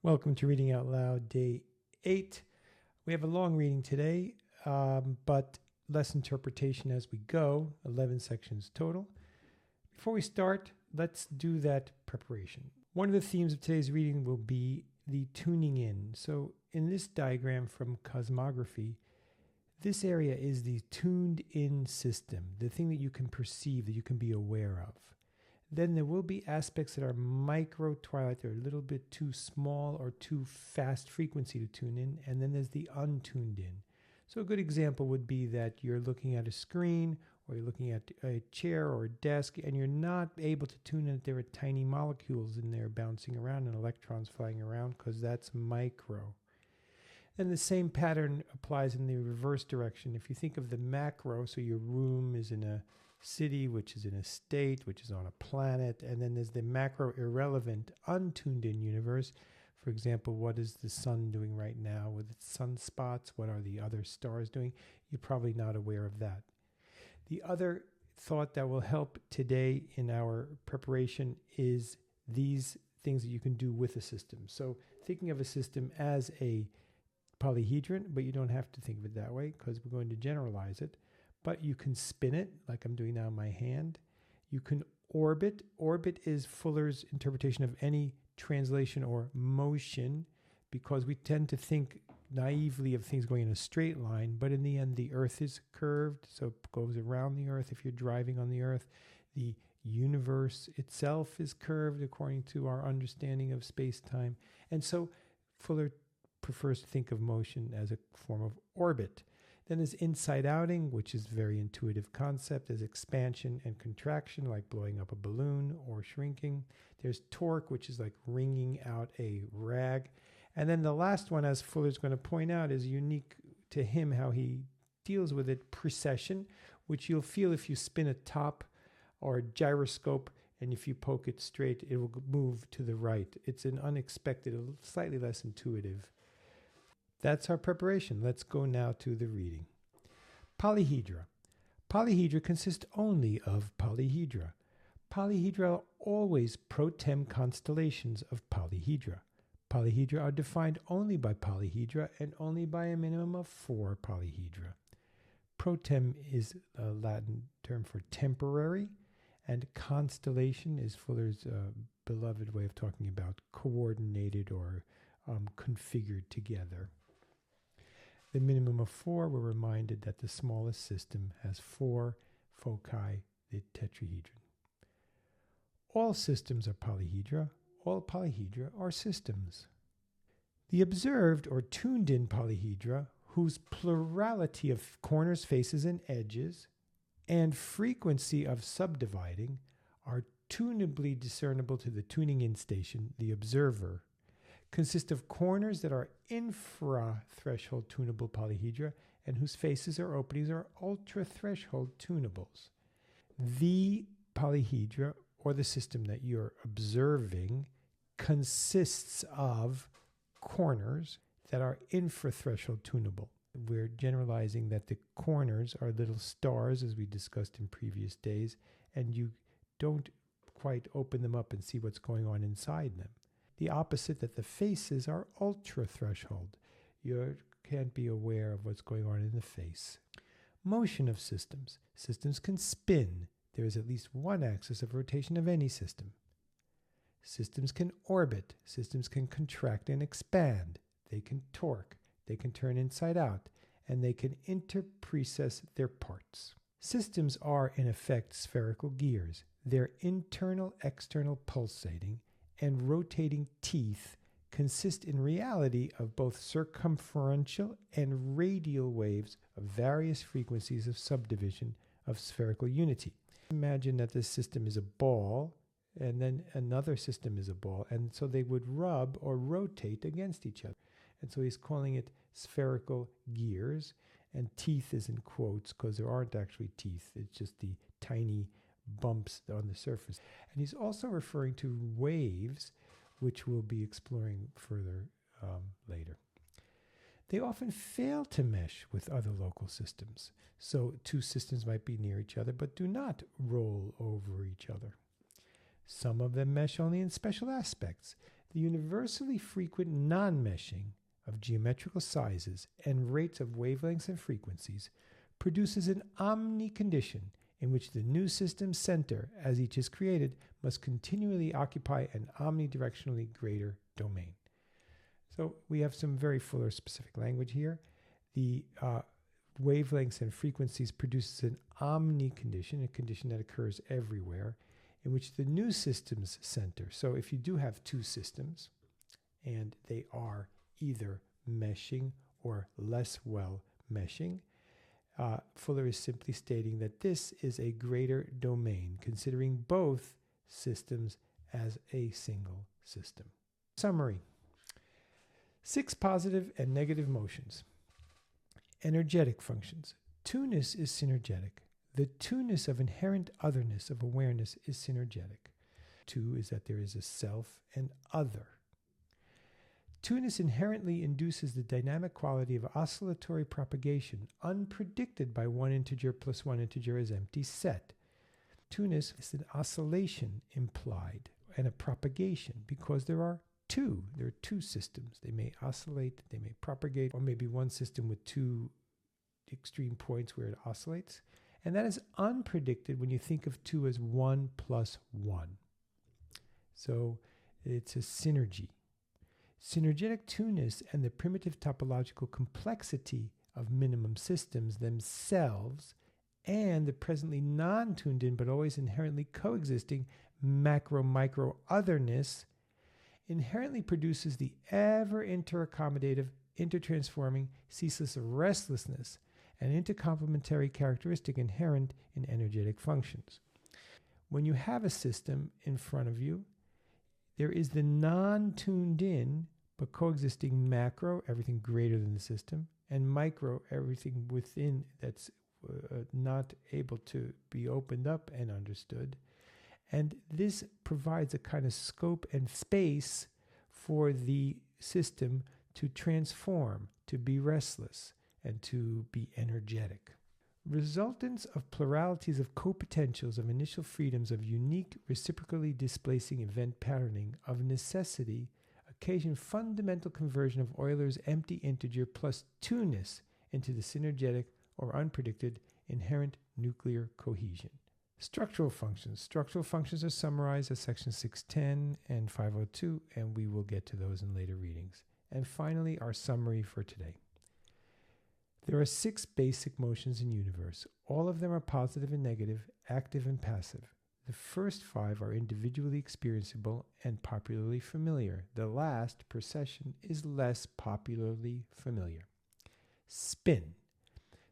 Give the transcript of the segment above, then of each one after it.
Welcome to Reading Out Loud, Day 8. We have a long reading today, but less interpretation as we go, 11 sections total. Before we start, let's do that preparation. One of the themes of today's reading will be the tuning in. So in this diagram from cosmography, this area is the tuned in system, the thing that you can perceive, that you can be aware of. Then there will be aspects that are micro twilight, they're a little bit too small or too fast frequency to tune in, and then there's the untuned in. So a good example would be that you're looking at a screen or you're looking at a chair or a desk and you're not able to tune in that there are tiny molecules in there bouncing around and electrons flying around because that's micro. And the same pattern applies in the reverse direction. If you think of the macro, so your room is in a city, which is in a state, which is on a planet, and then there's the macro irrelevant untuned in universe. For example, what is the sun doing right now with its sunspots? What are the other stars doing? You're probably not aware of that. The other thought that will help today in our preparation is these things that you can do with a system. So thinking of a system as a polyhedron, but you don't have to think of it that way because we're going to generalize it. But you can spin it, like I'm doing now in my hand. You can orbit. Orbit is Fuller's interpretation of any translation or motion, because we tend to think naively of things going in a straight line, but in the end, the Earth is curved, so it goes around the Earth if you're driving on the Earth. The universe itself is curved according to our understanding of space-time. And so Fuller prefers to think of motion as a form of orbit. Then there's inside-outing, which is a very intuitive concept. There's expansion and contraction, like blowing up a balloon or shrinking. There's torque, which is like wringing out a rag. And then the last one, as Fuller's going to point out, is unique to him, how he deals with it, precession, which you'll feel if you spin a top or a gyroscope, and if you poke it straight, it will move to the right. It's an unexpected, slightly less intuitive. That's our preparation. Let's go now to the reading. Polyhedra. Polyhedra consist only of polyhedra. Polyhedra are always pro-tem constellations of polyhedra. Polyhedra are defined only by polyhedra and only by a minimum of 4 polyhedra. Pro-tem is a Latin term for temporary, and constellation is Fuller's beloved way of talking about coordinated or configured together. The minimum of 4, we're reminded that the smallest system has 4 foci, the tetrahedron. All systems are polyhedra. All polyhedra are systems. The observed or tuned-in polyhedra, whose plurality of corners, faces, and edges, and frequency of subdividing, are tunably discernible to the tuning-in station, the observer, consist of corners that are infra-threshold tunable polyhedra and whose faces or openings are ultra-threshold tunables. The polyhedra, or the system that you're observing, consists of corners that are infra-threshold tunable. We're generalizing that the corners are little stars, as we discussed in previous days, and you don't quite open them up and see what's going on inside them. The opposite, that the faces are ultra-threshold. You can't be aware of what's going on in the face. Motion of systems. Systems can spin. There is at least one axis of rotation of any system. Systems can orbit. Systems can contract and expand. They can torque. They can turn inside out. And they can interprecess their parts. Systems are, in effect, spherical gears. Their internal-external pulsating and rotating teeth consist in reality of both circumferential and radial waves of various frequencies of subdivision of spherical unity. Imagine that this system is a ball, and then another system is a ball, and so they would rub or rotate against each other. And so he's calling it spherical gears, and teeth is in quotes because there aren't actually teeth. It's just the tiny bumps on the surface. And he's also referring to waves, which we'll be exploring further later. They often fail to mesh with other local systems. So 2 systems might be near each other, but do not roll over each other. Some of them mesh only in special aspects. The universally frequent non-meshing of geometrical sizes and rates of wavelengths and frequencies produces an omni-condition in which the new system center, as each is created, must continually occupy an omnidirectionally greater domain. So we have some very Fuller specific language here. The wavelengths and frequencies produces an omni-condition, a condition that occurs everywhere, in which the new system's center. So if you do have two systems, and they are either meshing or less well meshing, Fuller is simply stating that this is a greater domain, considering both systems as a single system. Summary. 6 positive and negative motions. Energetic functions. Twoness is synergetic. The two-ness of inherent otherness of awareness is synergetic. Two is that there is a self and other. Twoness inherently induces the dynamic quality of oscillatory propagation, unpredicted by one integer plus one integer as empty set. Twoness is an oscillation implied and a propagation because there are two systems. They may oscillate, they may propagate, or maybe one system with two extreme points where it oscillates. And that is unpredicted when you think of two as 1 plus 1. So it's a synergy. Synergetic twoness and the primitive topological complexity of minimum systems themselves and the presently non-tuned in but always inherently coexisting macro-micro otherness inherently produces the ever interaccommodative, intertransforming, ceaseless restlessness, an intercomplementary characteristic inherent in energetic functions. When you have a system in front of you, there is the non-tuned in but coexisting macro, everything greater than the system, and micro, everything within that's not able to be opened up and understood. And this provides a kind of scope and space for the system to transform, to be restless, and to be energetic. Resultants of pluralities of copotentials of initial freedoms of unique reciprocally displacing event patterning of necessity occasion fundamental conversion of Euler's empty integer plus twoness into the synergetic or unpredicted inherent nuclear cohesion. Structural functions. Structural functions are summarized as sections 610 and 502, and we will get to those in later readings. And finally, our summary for today. There are 6 basic motions in universe. All of them are positive and negative, active and passive. The first 5 are individually experienceable and popularly familiar. The last, precession, is less popularly familiar. Spin.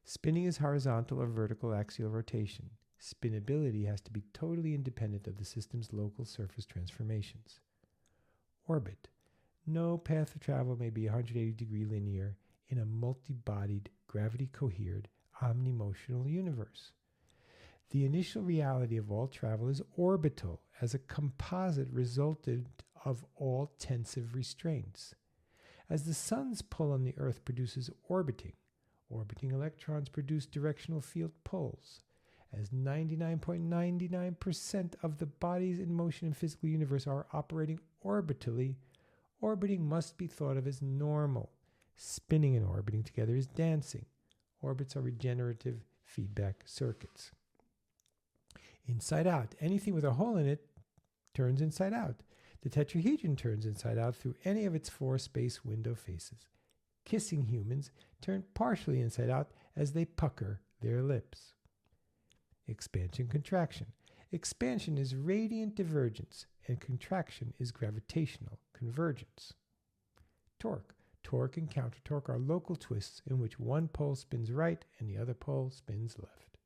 Spinning is horizontal or vertical axial rotation. Spinability has to be totally independent of the system's local surface transformations. Orbit. No path of travel may be 180-degree linear in a multi-bodied, gravity-cohered, omnimotional universe. The initial reality of all travel is orbital as a composite resultant of all tensive restraints. As the sun's pull on the Earth produces orbiting electrons produce directional field pulls. As 99.99% of the bodies in motion in physical universe are operating orbitally, orbiting must be thought of as normal. Spinning and orbiting together is dancing. Orbits are regenerative feedback circuits. Inside out. Anything with a hole in it turns inside out. The tetrahedron turns inside out through any of its 4 space window faces. Kissing humans turn partially inside out as they pucker their lips. Expansion, contraction. Expansion is radiant divergence, and contraction is gravitational convergence. Torque. Torque and countertorque are local twists in which one pole spins right and the other pole spins left.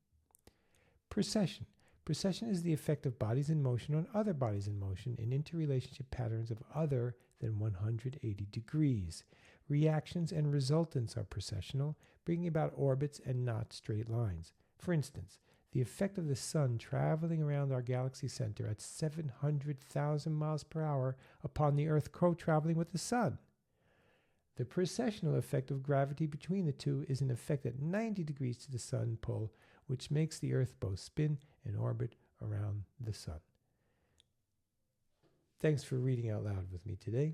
Precession. Precession is the effect of bodies in motion on other bodies in motion in interrelationship patterns of other than 180 degrees. Reactions and resultants are precessional, bringing about orbits and not straight lines. For instance, the effect of the sun traveling around our galaxy center at 700,000 miles per hour upon the Earth co-traveling with the sun. The precessional effect of gravity between the two is an effect at 90 degrees to the sun pull, which makes the Earth both spin and orbit around the sun. Thanks for reading out loud with me today.